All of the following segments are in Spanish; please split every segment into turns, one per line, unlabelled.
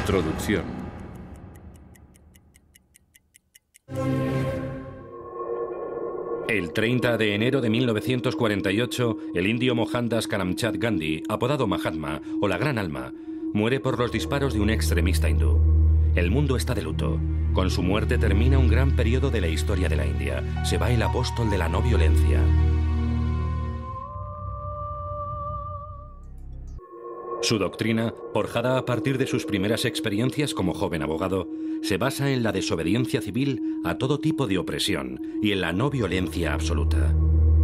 Introducción. El 30 de enero de 1948, el indio Mohandas Karamchand Gandhi, apodado Mahatma o la Gran Alma, muere por los disparos de un extremista hindú. El mundo está de luto. Con su muerte termina un gran periodo de la historia de la India. Se va el apóstol de la no violencia. Su doctrina, forjada a partir de sus primeras experiencias como joven abogado, se basa en la desobediencia civil a todo tipo de opresión y en la no violencia absoluta.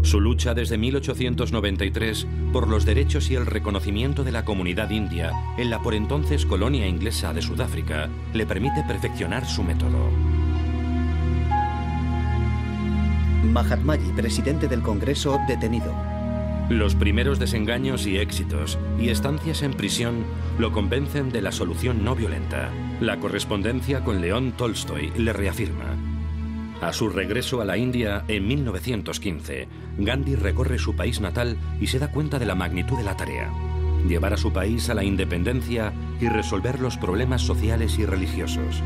Su lucha desde 1893 por los derechos y el reconocimiento de la comunidad india en la por entonces colonia inglesa de Sudáfrica le permite perfeccionar su método.
Mahatmaji, presidente del Congreso, detenido.
Los primeros desengaños y éxitos y estancias en prisión lo convencen de la solución no violenta. La correspondencia con León Tolstoy le reafirma. A su regreso a la India en 1915, Gandhi recorre su país natal y se da cuenta de la magnitud de la tarea: llevar a su país a la independencia y resolver los problemas sociales y religiosos.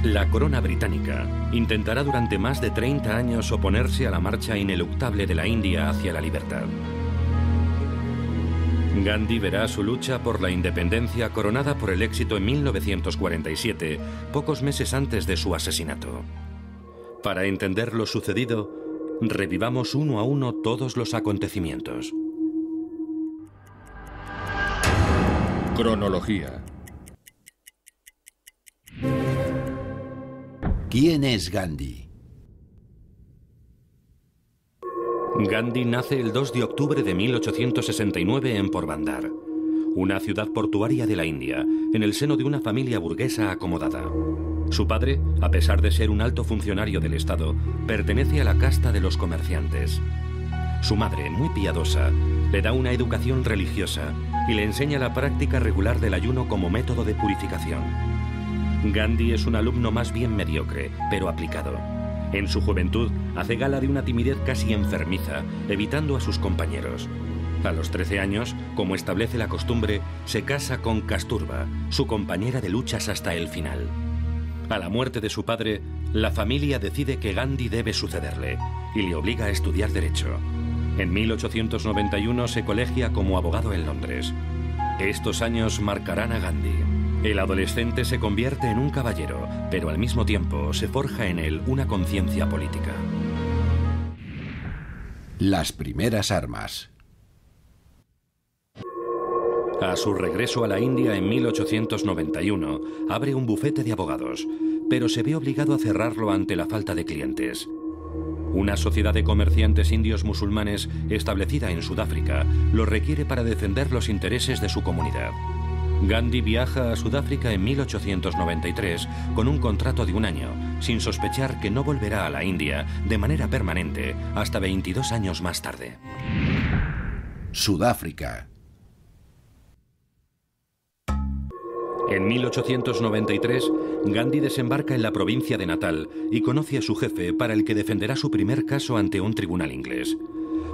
La corona británica intentará durante más de 30 años oponerse a la marcha ineluctable de la India hacia la libertad. Gandhi verá su lucha por la independencia coronada por el éxito en 1947, pocos meses antes de su asesinato. Para entender lo sucedido, revivamos uno a uno todos los acontecimientos.
Cronología.
¿Quién es Gandhi?
Gandhi nace el 2 de octubre de 1869 en Porbandar, una ciudad portuaria de la India, en el seno de una familia burguesa acomodada. Su padre, a pesar de ser un alto funcionario del Estado, pertenece a la casta de los comerciantes. Su madre, muy piadosa, le da una educación religiosa y le enseña la práctica regular del ayuno como método de purificación. Gandhi es un alumno más bien mediocre, pero aplicado. En su juventud hace gala de una timidez casi enfermiza, evitando a sus compañeros. A los 13 años, como establece la costumbre, se casa con Kasturba, su compañera de luchas hasta el final. A la muerte de su padre, la familia decide que Gandhi debe sucederle y le obliga a estudiar Derecho. En 1891 se colegia como abogado en Londres. Estos años marcarán a Gandhi. El adolescente se convierte en un caballero, pero al mismo tiempo se forja en él una conciencia política.
Las primeras armas.
A su regreso a la India en 1891, abre un bufete de abogados, pero se ve obligado a cerrarlo ante la falta de clientes. Una sociedad de comerciantes indios musulmanes establecida en Sudáfrica lo requiere para defender los intereses de su comunidad. Gandhi viaja a Sudáfrica en 1893 con un contrato de un año, sin sospechar que no volverá a la India de manera permanente hasta 22 años más tarde.
Sudáfrica.
En 1893, Gandhi desembarca en la provincia de Natal y conoce a su jefe, para el que defenderá su primer caso ante un tribunal inglés.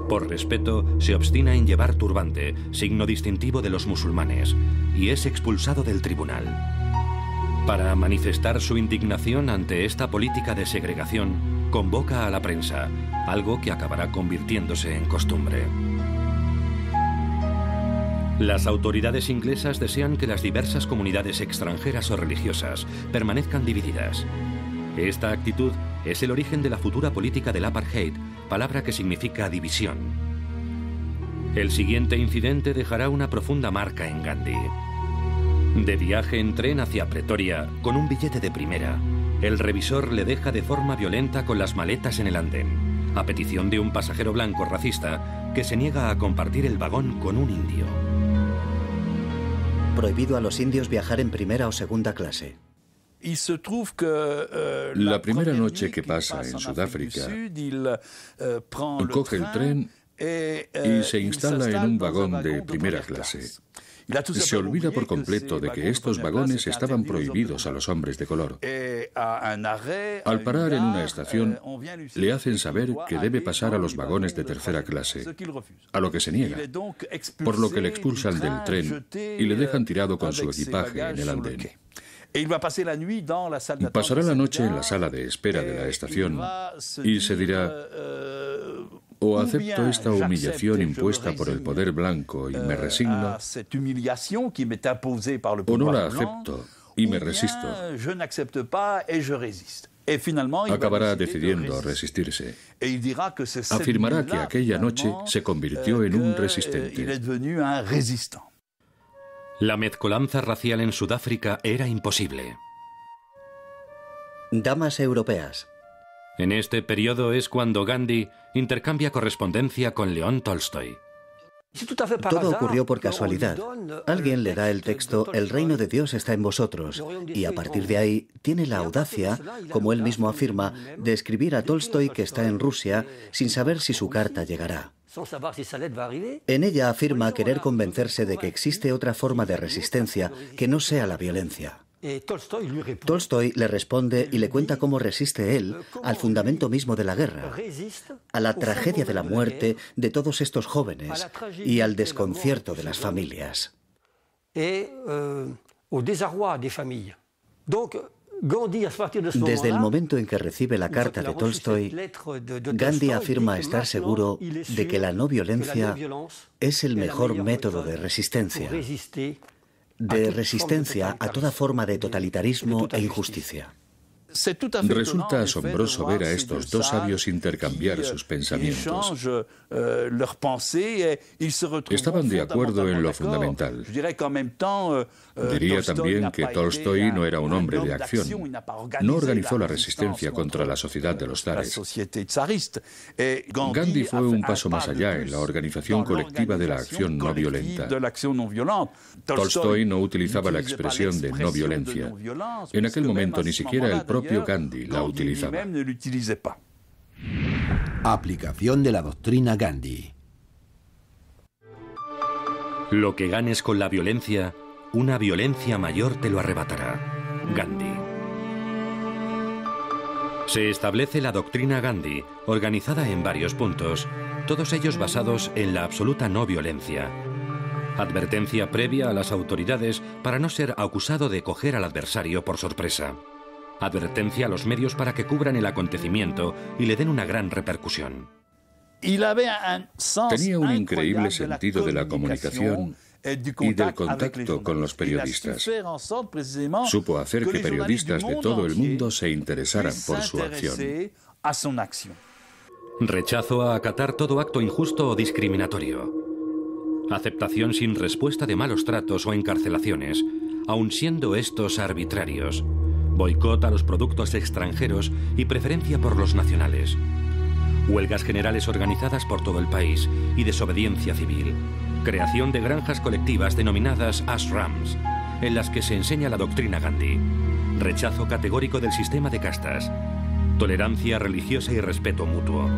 Por respeto, se obstina en llevar turbante, signo distintivo de los musulmanes, y es expulsado del tribunal. Para manifestar su indignación ante esta política de segregación, convoca a la prensa, algo que acabará convirtiéndose en costumbre. Las autoridades inglesas desean que las diversas comunidades extranjeras o religiosas permanezcan divididas. Esta actitud es el origen de la futura política del apartheid, palabra que significa división. El siguiente incidente dejará una profunda marca en Gandhi. De viaje en tren hacia Pretoria, con un billete de primera, el revisor le deja de forma violenta con las maletas en el andén, a petición de un pasajero blanco racista que se niega a compartir el vagón con un indio.
Prohibido a los indios viajar en primera o segunda clase.
La primera noche que pasa en Sudáfrica, coge el tren y se instala en un vagón de primera clase. Se olvida por completo de que estos vagones estaban prohibidos a los hombres de color. Al parar en una estación, le hacen saber que debe pasar a los vagones de tercera clase, a lo que se niega, por lo que le expulsan del tren y le dejan tirado con su equipaje en el andén. Pasará la noche en la sala de espera de la estación y se dirá: o acepto esta humillación impuesta por el poder blanco y me resigno, o no la acepto y me resisto. Acabará decidiendo resistirse. Afirmará que aquella noche se convirtió en un resistente.
La mezcolanza racial en Sudáfrica era imposible.
Damas europeas.
En este periodo es cuando Gandhi intercambia correspondencia con León Tolstoy.
Todo ocurrió por casualidad. Alguien le da el texto «El reino de Dios está en vosotros» y a partir de ahí tiene la audacia, como él mismo afirma, de escribir a Tolstoy que está en Rusia sin saber si su carta llegará. En ella afirma querer convencerse de que existe otra forma de resistencia que no sea la violencia. Tolstoy le responde y le cuenta cómo resiste él al fundamento mismo de la guerra, a la tragedia de la muerte de todos estos jóvenes y al desconcierto de las familias. Desde el momento en que recibe la carta de Tolstoy, Gandhi afirma estar seguro de que la no violencia es el mejor método de resistencia a toda forma de totalitarismo e injusticia.
Resulta asombroso ver a estos dos sabios intercambiar sus pensamientos. Estaban de acuerdo en lo fundamental. Diría también que Tolstoy no era un hombre de acción. No organizó la resistencia contra la sociedad de los zares. Gandhi fue un paso más allá en la organización colectiva de la acción no violenta. Tolstoy no utilizaba la expresión de no violencia. En aquel momento ni siquiera el propio Gandhi la utilizaba.
Aplicación de la doctrina Gandhi.
Lo que ganes con la violencia, una violencia mayor te lo arrebatará. Gandhi. Se establece la doctrina Gandhi, organizada en varios puntos, todos ellos basados en la absoluta no violencia. Advertencia previa a las autoridades para no ser acusado de coger al adversario por sorpresa. Advertencia a los medios para que cubran el acontecimiento y le den una gran repercusión.
Tenía un increíble sentido de la comunicación y del contacto con los periodistas. Supo hacer que periodistas de todo el mundo se interesaran por su acción.
Rechazo a acatar todo acto injusto o discriminatorio. Aceptación sin respuesta de malos tratos o encarcelaciones, aun siendo estos arbitrarios. Boicot a los productos extranjeros y preferencia por los nacionales. Huelgas generales organizadas por todo el país y desobediencia civil. Creación de granjas colectivas denominadas ashrams, en las que se enseña la doctrina Gandhi. Rechazo categórico del sistema de castas. Tolerancia religiosa y respeto mutuo.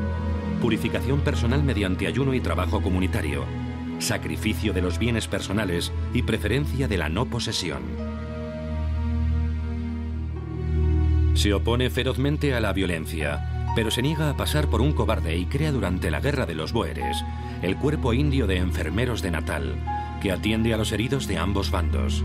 Purificación personal mediante ayuno y trabajo comunitario. Sacrificio de los bienes personales y preferencia de la no posesión. Se opone ferozmente a la violencia, pero se niega a pasar por un cobarde y crea durante la Guerra de los Bóeres el Cuerpo Indio de Enfermeros de Natal, que atiende a los heridos de ambos bandos.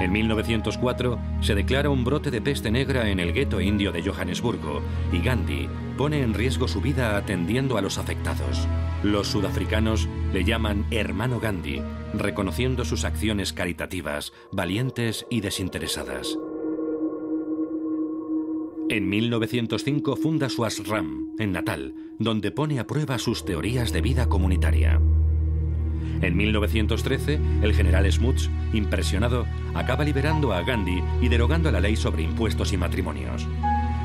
En 1904 se declara un brote de peste negra en el gueto indio de Johannesburgo y Gandhi pone en riesgo su vida atendiendo a los afectados. Los sudafricanos le llaman Hermano Gandhi, reconociendo sus acciones caritativas, valientes y desinteresadas. En 1905 funda su ashram en Natal, donde pone a prueba sus teorías de vida comunitaria. En 1913, el general Smuts, impresionado, acaba liberando a Gandhi y derogando la ley sobre impuestos y matrimonios.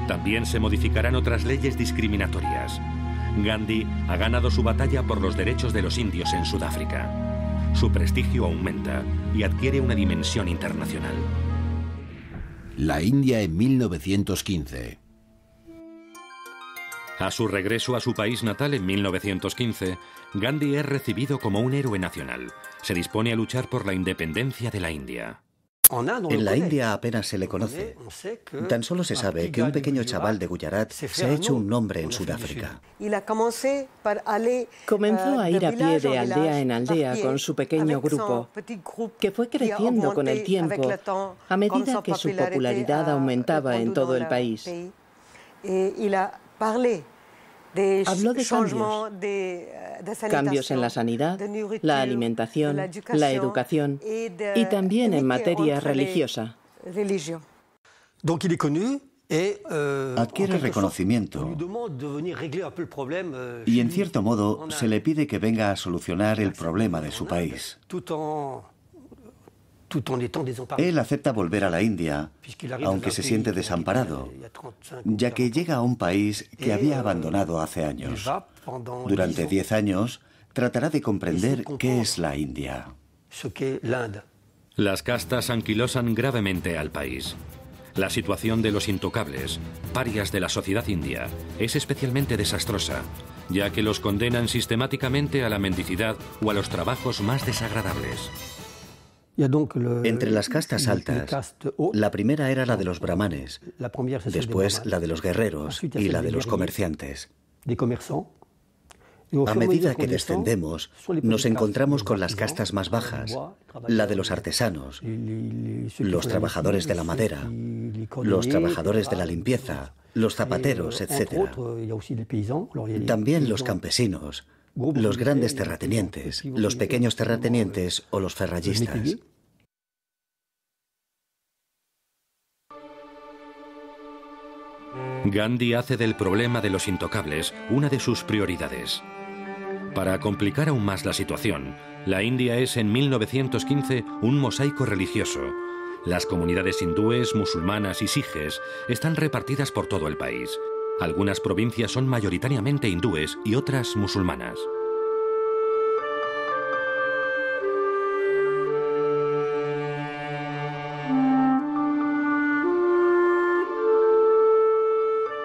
También se modificarán otras leyes discriminatorias. Gandhi ha ganado su batalla por los derechos de los indios en Sudáfrica. Su prestigio aumenta y adquiere una dimensión internacional.
La India en 1915.
A su regreso a su país natal en 1915, Gandhi es recibido como un héroe nacional. Se dispone a luchar por la independencia de la India.
En la India apenas se le conoce. Tan solo se sabe que un pequeño chaval de Gujarat se ha hecho un nombre en Sudáfrica.
Comenzó a ir a pie de aldea en aldea con su pequeño grupo, que fue creciendo con el tiempo a medida que su popularidad aumentaba en todo el país. Habló de cambios en la sanidad, la alimentación, la educación y también en materia religiosa.
Adquiere reconocimiento y, en cierto modo, se le pide que venga a solucionar el problema de su país. Él acepta volver a la India, aunque se siente desamparado, ya que llega a un país que había abandonado hace años. Durante 10 años, tratará de comprender qué es la India.
Las castas anquilosan gravemente al país. La situación de los intocables, parias de la sociedad india, es especialmente desastrosa, ya que los condenan sistemáticamente a la mendicidad o a los trabajos más desagradables.
Entre las castas altas, la primera era la de los brahmanes, después la de los guerreros y la de los comerciantes. A medida que descendemos, nos encontramos con las castas más bajas, la de los artesanos, los trabajadores de la madera, los trabajadores de la limpieza, los zapateros, etc. También los campesinos, los grandes terratenientes, los pequeños terratenientes o los ferrallistas.
Gandhi hace del problema de los intocables una de sus prioridades. Para complicar aún más la situación, la India es en 1915 un mosaico religioso. Las comunidades hindúes, musulmanas y sijes están repartidas por todo el país. Algunas provincias son mayoritariamente hindúes y otras musulmanas.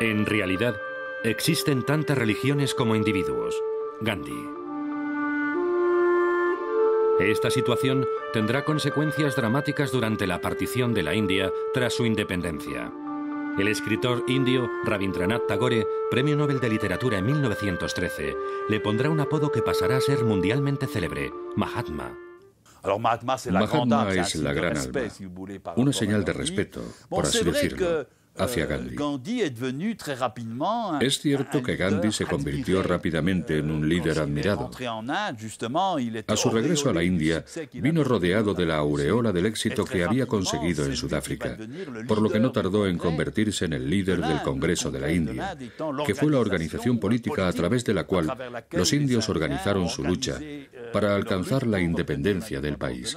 En realidad, existen tantas religiones como individuos. Gandhi. Esta situación tendrá consecuencias dramáticas durante la partición de la India tras su independencia. El escritor indio Rabindranath Tagore, Premio Nobel de Literatura en 1913, le pondrá un apodo que pasará a ser mundialmente célebre: Mahatma.
Mahatma es la gran alma, una señal de respeto, por así decirlo, hacia Gandhi. Es cierto que Gandhi se convirtió rápidamente en un líder admirado. A su regreso a la India, vino rodeado de la aureola del éxito que había conseguido en Sudáfrica, por lo que no tardó en convertirse en el líder del Congreso de la India, que fue la organización política a través de la cual los indios organizaron su lucha para alcanzar la independencia del país.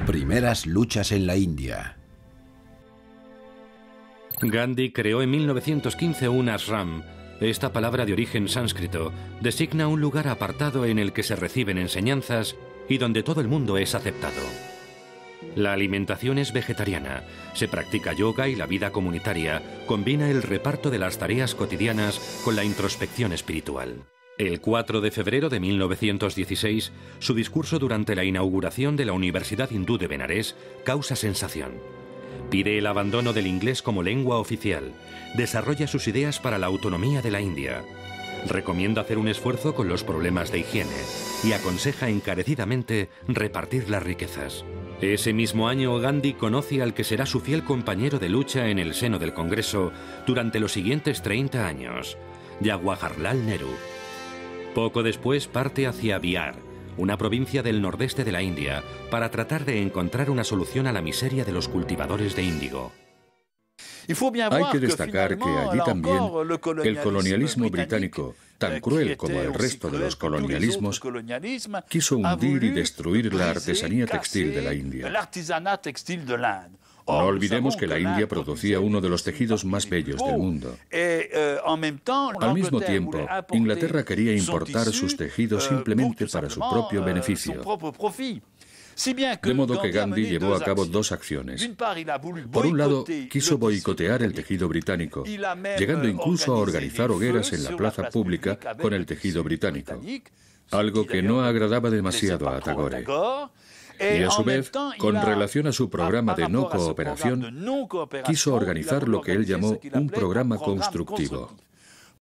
Primeras luchas en la India.
Gandhi creó en 1915 un ashram. Esta palabra de origen sánscrito designa un lugar apartado en el que se reciben enseñanzas y donde todo el mundo es aceptado. La alimentación es vegetariana, se practica yoga y la vida comunitaria combina el reparto de las tareas cotidianas con la introspección espiritual. El 4 de febrero de 1916, su discurso durante la inauguración de la Universidad Hindú de Benarés causa sensación. Pide el abandono del inglés como lengua oficial, desarrolla sus ideas para la autonomía de la India, recomienda hacer un esfuerzo con los problemas de higiene y aconseja encarecidamente repartir las riquezas. Ese mismo año, Gandhi conoce al que será su fiel compañero de lucha en el seno del Congreso durante los siguientes 30 años, Jawaharlal Nehru. Poco después parte hacia Bihar, una provincia del nordeste de la India, para tratar de encontrar una solución a la miseria de los cultivadores de índigo.
Hay que destacar que allí también el colonialismo británico, tan cruel como el resto de los colonialismos, quiso hundir y destruir la artesanía textil de la India. No olvidemos que la India producía uno de los tejidos más bellos del mundo. Al mismo tiempo, Inglaterra quería importar sus tejidos simplemente para su propio beneficio. De modo que Gandhi llevó a cabo dos acciones. Por un lado, quiso boicotear el tejido británico, llegando incluso a organizar hogueras en la plaza pública con el tejido británico, algo que no agradaba demasiado a Tagore. Y a su vez, con relación a su programa de no cooperación, quiso organizar lo que él llamó un programa constructivo.